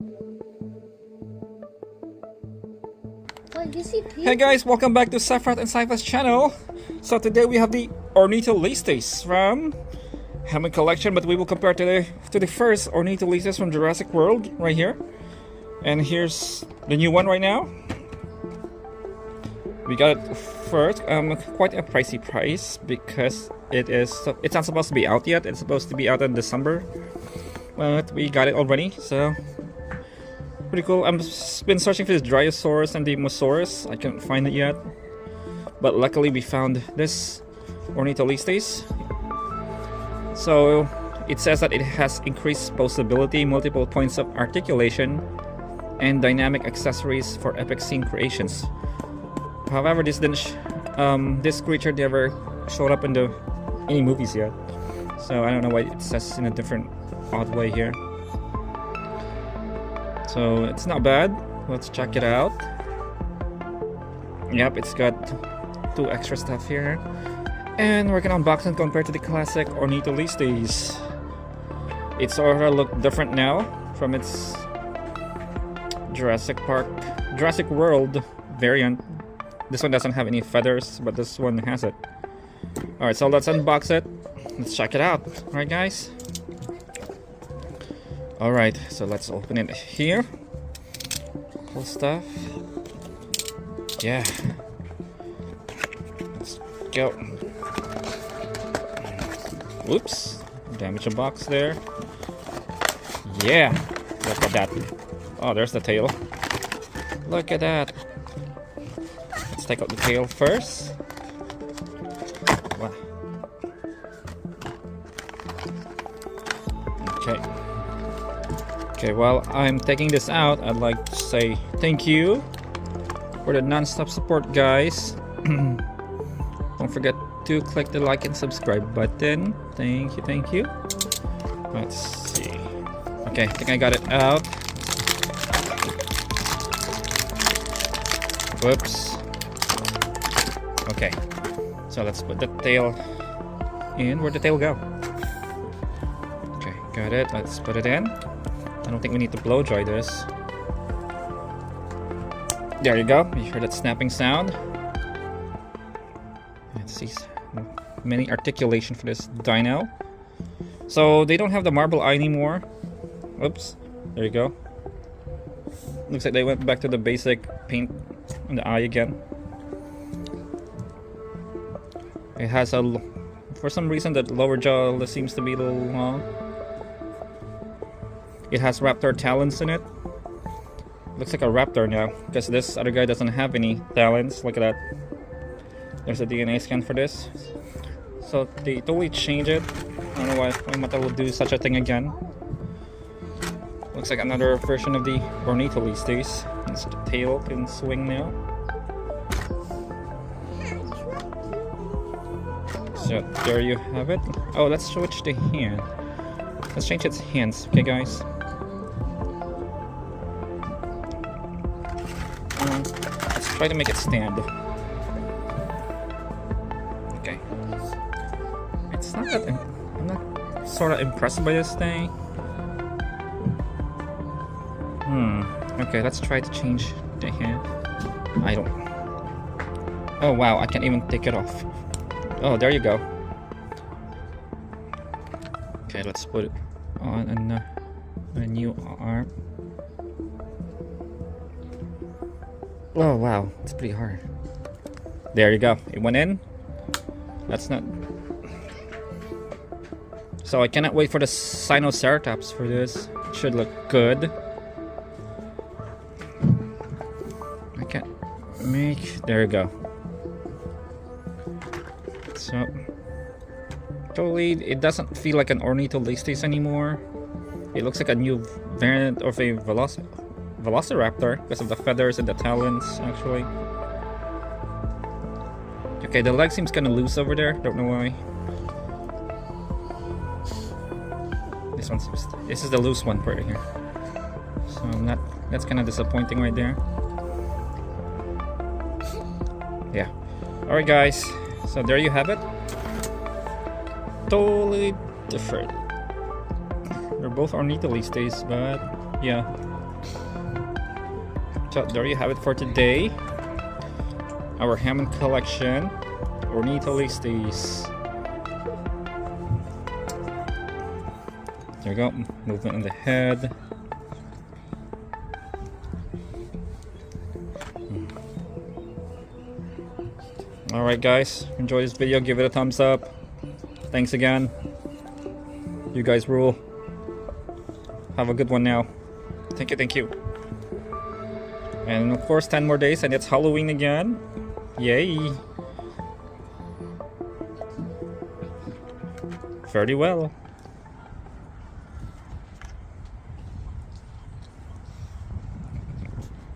Hey guys, welcome back to Safrat and Saifa's channel. So today we have the ORNITHOLESTES from Hammond Collection, but we will compare to the first ORNITHOLESTES from Jurassic World right here. And here's the new one right now. We got it first, quite a pricey price because it's not supposed to be out yet. It's supposed to be out in December, but we got it already, so pretty cool. I've been searching for this Dryosaurus and the Mosaurus. I couldn't find it yet, but luckily we found this ORNITHOLESTES. So it says that it has increased posability, multiple points of articulation, and dynamic accessories for epic scene creations. However, this creature never showed up in any movies yet, so I don't know why it says in a different odd way here. So it's not bad. Let's check it out. Yep, it's got 2 extra stuff here, and we're gonna unbox and compare to the classic ORNITHOLESTES. It sort of look different now from its Jurassic World variant. This one doesn't have any feathers, but this one has it. Alright, so let's unbox it. Let's check it out. Alright guys. Alright, so let's open it here. Cool stuff. Yeah. Let's go. Whoops. Damage a box there. Yeah. Look at that. Oh, there's the tail. Look at that. Let's take out the tail first. Wow. Okay. Okay, while I'm taking this out, I'd like to say thank you for the non-stop support, guys. Don't forget to click the like and subscribe button. Thank you. Let's see. Okay, I think I got it out. Whoops. Okay, so let's put the tail in. Where'd the tail go? Okay, got it. Let's put it in. I don't think we need to blow dry this. There you go. You hear that snapping sound? Let's see. Many articulation for this dino. So they don't have the marble eye anymore. Oops. There you go. Looks like they went back to the basic paint on the eye again. It has for some reason that lower jaw seems to be a little long. It has raptor talons in it. Looks like a raptor now, because this other guy doesn't have any talons. Look at that. There's a DNA scan for this. So they totally changed it. I don't know why Mattel would do such a thing again. Looks like another version of the ORNITHOLESTES. The tail can swing now. So there you have it. Oh, let's switch the hand. Let's change its hands, okay guys? Let's try to make it stand. Okay. It's not that I'm not sort of impressed by this thing. Okay, let's try to change the hand. I don't. Oh wow, I can't even take it off. Oh, there you go. Okay, let's put it on a new arm. Oh wow, it's pretty hard. There you go. It went in. That's not. So I cannot wait for the Sinoceratops for this. It should look good. I can't make. There you go. So totally, it doesn't feel like an ORNITHOLESTES anymore. It looks like a new variant of a Velociraptor because of the feathers and the talons, actually. Okay, the leg seems kind of loose over there. Don't know why. This is the loose one right here. So that's kind of disappointing right there. Yeah. All right, guys. So there you have it. Totally different. They're both ORNITHOLESTES, but yeah, So there you have it for today. Our Hammond Collection, Ornitholestes. There you go, movement on the head. Alright guys, enjoy this video, give it a thumbs up. Thanks again. You guys rule. Have a good one now. Thank you, thank you. And of course 10 more days and it's Halloween again. Yay. Very well.